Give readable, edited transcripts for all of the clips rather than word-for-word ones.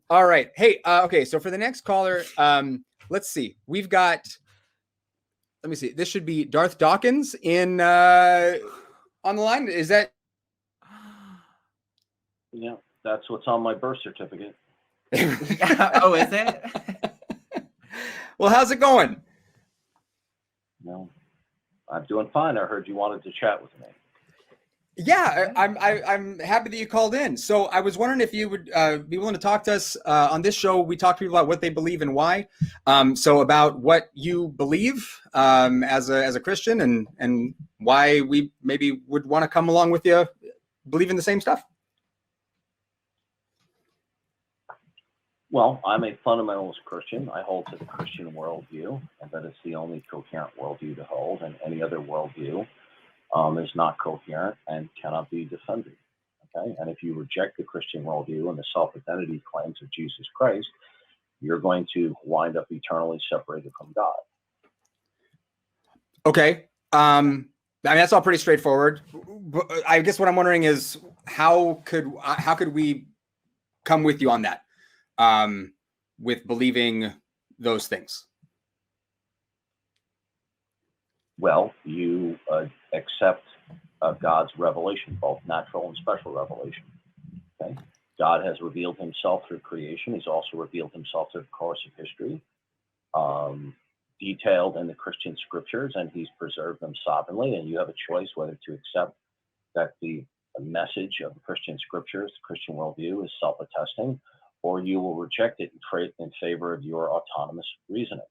All right. Hey, okay. So for the next caller, let's see. We've got, let me see. This should be Darth Dawkins on the line. Is that? Yeah, that's what's on my birth certificate. Oh, is it? Well, how's it going? No, I'm doing fine. I heard you wanted to chat with me. Yeah, I'm happy that you called in. So I was wondering if you would be willing to talk to us on this show. We talk to people about what they believe and why. So about what you believe as a Christian and why we maybe would want to come along with you, believe in the same stuff. Well, I'm a fundamentalist Christian. I hold to the Christian worldview, and that it's the only coherent worldview to hold, and any other worldview is not coherent and cannot be defended. Okay, and if you reject the Christian worldview and the self-identity claims of Jesus Christ, you're going to wind up eternally separated from God. Okay, I mean that's all pretty straightforward. I guess what I'm wondering is how could we come with you on that? With believing those things? Well, you accept God's revelation, both natural and special revelation. Okay? God has revealed himself through creation. He's also revealed himself through the course of history, detailed in the Christian scriptures, and he's preserved them sovereignly. And you have a choice whether to accept that the message of the Christian scriptures, the Christian worldview, is self-attesting, or you will reject it in favor of your autonomous reasoning.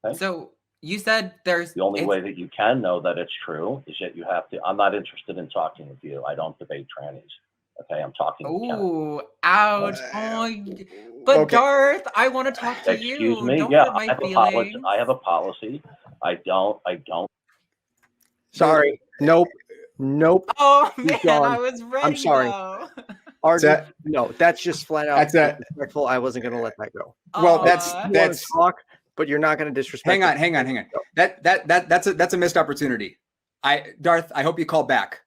Okay? So you said there's the only way that you can know that it's true is that you have to. I'm not interested in talking with you. I don't debate trannies. Okay, I'm talking. Ooh, ouch! But okay. Darth, I want to talk to you. Excuse me. Don't Yeah, hurt my feelings. I have a policy. I don't. Sorry. Nope. Oh man, I was ready. I'm sorry. Arden, no, that's just flat out disrespectful. I wasn't going to let that go. Well, that's talk, but you're not going to disrespect. Hang on. That's a missed opportunity. Darth, I hope you call back,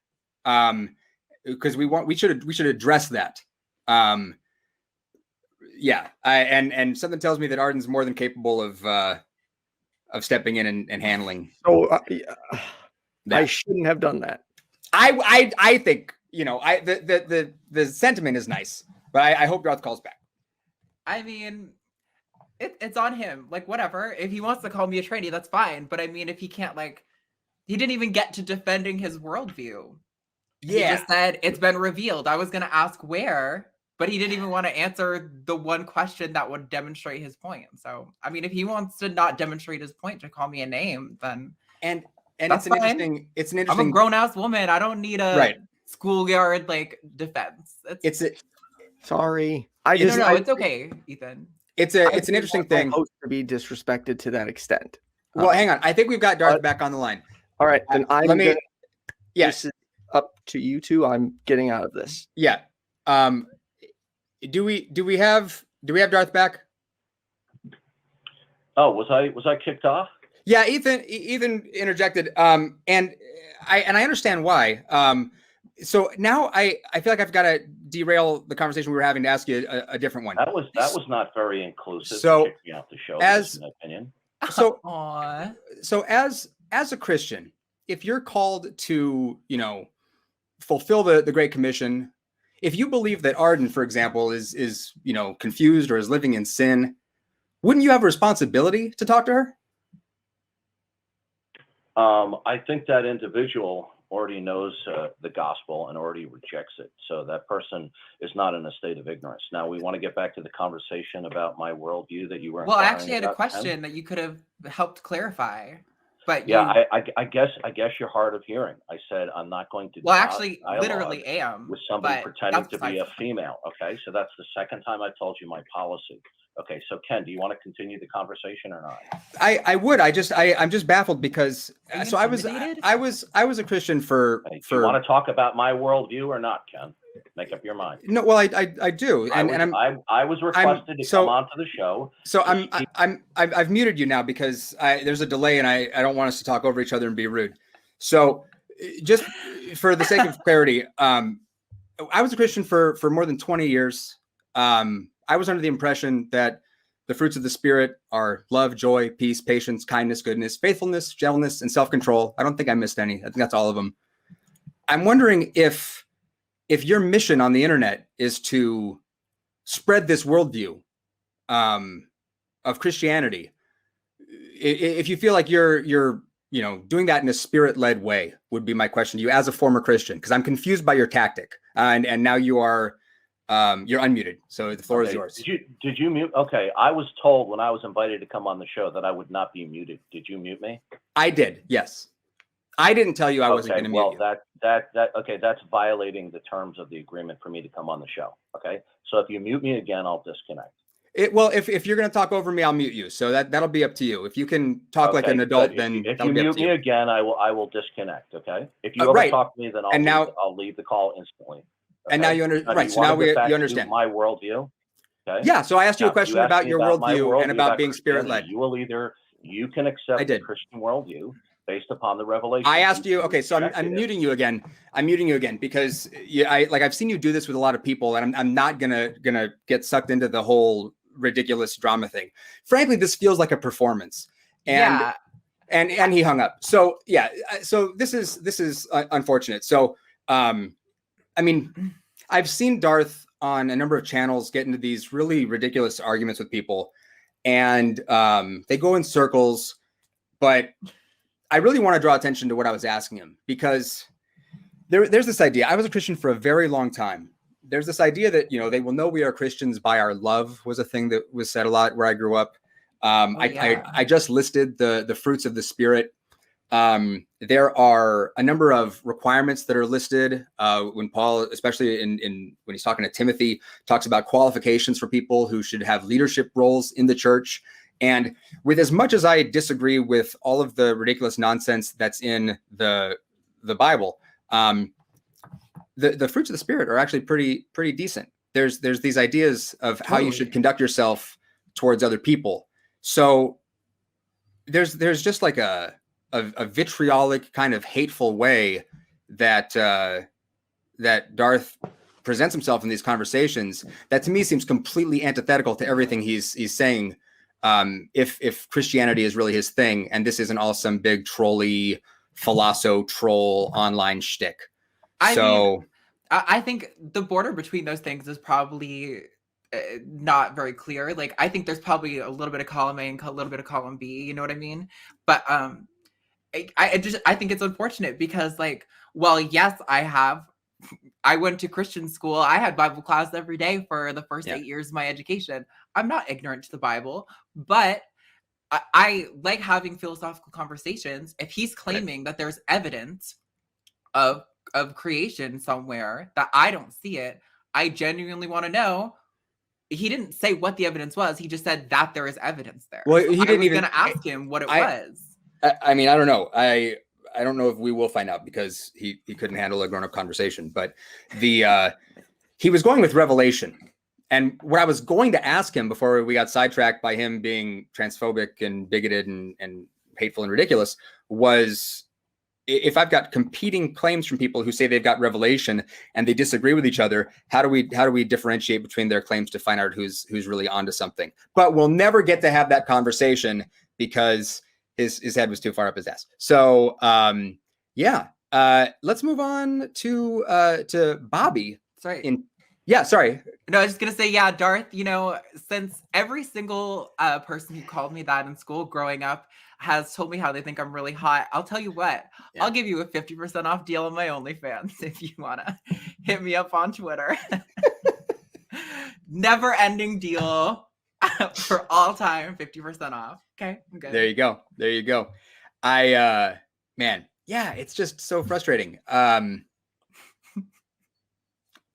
because we should address that. Yeah, and something tells me that Arden's more than capable of stepping in and handling. So I shouldn't have done that. I think. The sentiment is nice, but I hope Darth calls back. I mean, it's on him. Like, whatever. If he wants to call me a tranny, that's fine. But I mean, if he can't, he didn't even get to defending his worldview. Yeah. He just said, it's been revealed. I was going to ask where, but he didn't even want to answer the one question that would demonstrate his point. So, I mean, if he wants to not demonstrate his point to call me a name, then... And it's an interesting... I'm a grown-ass woman. I don't need a... Right. Schoolyard defense. Sorry. It's okay, Ethan. It's an interesting thing to be disrespected to that extent. Well, hang on. I think we've got Darth back on the line. All right, then yes, this is up to you two. I'm getting out of this. Yeah. Do we have Darth back? Oh, was I kicked off? Yeah, Ethan interjected. And I understand why. So now I feel like I've got to derail the conversation we were having to ask you a different one. That was not very inclusive. So me off the show, as in my opinion. So as a Christian, if you're called to fulfill the Great Commission, if you believe that Arden, for example, is confused or is living in sin, wouldn't you have a responsibility to talk to her? I think that individual already knows the gospel and already rejects it. So that person is not in a state of ignorance. Now, we want to get back to the conversation about my worldview that you were. Well, I actually had a question that you could have helped clarify. But yeah, I guess you're hard of hearing. I said I'm not going to. Well, actually, literally am with somebody pretending to be a female. Okay, so that's the second time I told you my policy. Okay, so Ken, do you want to continue the conversation or not? I would. I'm just baffled because so I was a Christian for. Do you want to talk about my worldview or not, Ken? Make up your mind. No, well, I do, I was requested to come onto the show. So I've muted you now because there's a delay and I don't want us to talk over each other and be rude. So just for the sake of clarity, I was a Christian for more than 20 years. I was under the impression that the fruits of the Spirit are love, joy, peace, patience, kindness, goodness, faithfulness, gentleness, and self-control. I don't think I missed any. I think that's all of them. I'm wondering if your mission on the internet is to spread this worldview of Christianity, if you feel like you're doing that in a spirit-led way, would be my question to you as a former Christian, because I'm confused by your tactic, and now you're unmuted, so the floor is yours. Did you mute? Okay, I was told when I was invited to come on the show that I would not be muted. Did you mute me? I did, yes. I didn't tell you I wasn't going to mute you. Well, that's violating the terms of the agreement for me to come on the show. Okay, so if you mute me again, I'll disconnect. If you're going to talk over me, I'll mute you. So that'll be up to you. If you can talk like an adult, then if you mute me again, I will disconnect. Okay. If you ever talk to me, then I'll leave the call instantly. Okay? And now you understand. Right. So now you understand my worldview. Okay. Yeah. So I asked you a question about your worldview and about being spirit-led. You can accept the Christian worldview based upon the revelation. I asked you. Okay. So I'm muting you again. I'm muting you again because I've seen you do this with a lot of people, and I'm not gonna get sucked into the whole ridiculous drama thing. Frankly, this feels like a performance, and he hung up. So yeah, so this is unfortunate. So I mean, I've seen Darth on a number of channels get into these really ridiculous arguments with people, and they go in circles. But I really want to draw attention to what I was asking him, because there's this idea. I was a Christian for a very long time. There's this idea that, they will know we are Christians by our love, was a thing that was said a lot where I grew up. I just listed the fruits of the Spirit. There are a number of requirements that are listed when Paul, especially when he's talking to Timothy, talks about qualifications for people who should have leadership roles in the church. And with as much as I disagree with all of the ridiculous nonsense that's in the Bible, the fruits of the Spirit are actually pretty decent. There's these ideas of how you should conduct yourself towards other people. So there's just like a vitriolic kind of hateful way that Darth presents himself in these conversations that to me seems completely antithetical to everything he's saying. If Christianity is really his thing, and this isn't all some big troll online shtick. I think the border between those things is probably not very clear. Like, I think there's probably a little bit of column A and a little bit of column B. You know what I mean? But I think it's unfortunate because, like, well, yes, I went to Christian school. I had Bible class every day for the first 8 years of my education. I'm not ignorant to the Bible, but I like having philosophical conversations. If he's claiming that there's evidence of creation somewhere that I don't see it, I genuinely want to know. He didn't say what the evidence was. He just said that there is evidence there. Well, he didn't even. Going to ask him what it was. I mean, I don't know. I don't know if we will find out because he couldn't handle a grown-up conversation. But he was going with revelation, and what I was going to ask him before we got sidetracked by him being transphobic and bigoted and hateful and ridiculous was, if I've got competing claims from people who say they've got revelation and they disagree with each other, how do we differentiate between their claims to find out who's really onto something? But we'll never get to have that conversation because his head was too far up his ass. So let's move on to Bobby. Sorry. Sorry. No, I was just gonna say, Darth, since every single person who called me that in school growing up has told me how they think I'm really hot, I'll tell you what, I'll give you a 50% off deal on my OnlyFans if you wanna hit me up on Twitter. Never ending deal for all time, 50% off. Okay, I'm good. There you go. It's just so frustrating.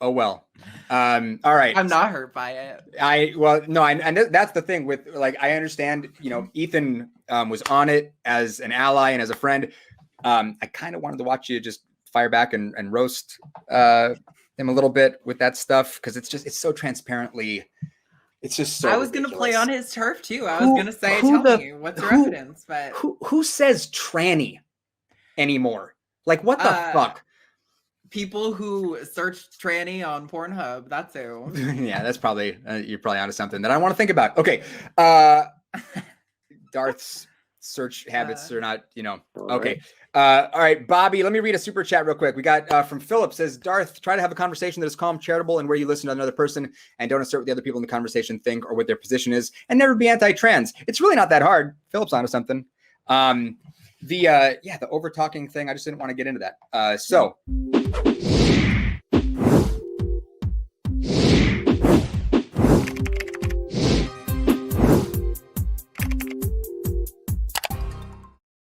Oh well. All right. I'm not hurt by it. I know that's the thing with, like, I understand, Ethan was on it as an ally and as a friend. I kind of wanted to watch you just fire back and roast him a little bit with that stuff, because it's so transparently, it's just so I was ridiculous. Gonna play on his turf too. I was gonna say, tell me what's your evidence, but who says tranny anymore? Like, what the fuck? people who search tranny on Pornhub. That's who. Yeah, that's probably you're probably onto something that I want to think about. Okay, Darth's search habits are not, okay. All right, Bobby, let me read a super chat real quick. We got from Philip says, Darth, try to have a conversation that is calm, charitable, and where you listen to another person and don't assert what the other people in the conversation think or what their position is, and never be anti-trans. It's really not that hard. Philip's onto something. The over talking thing, I just didn't want to get into that. So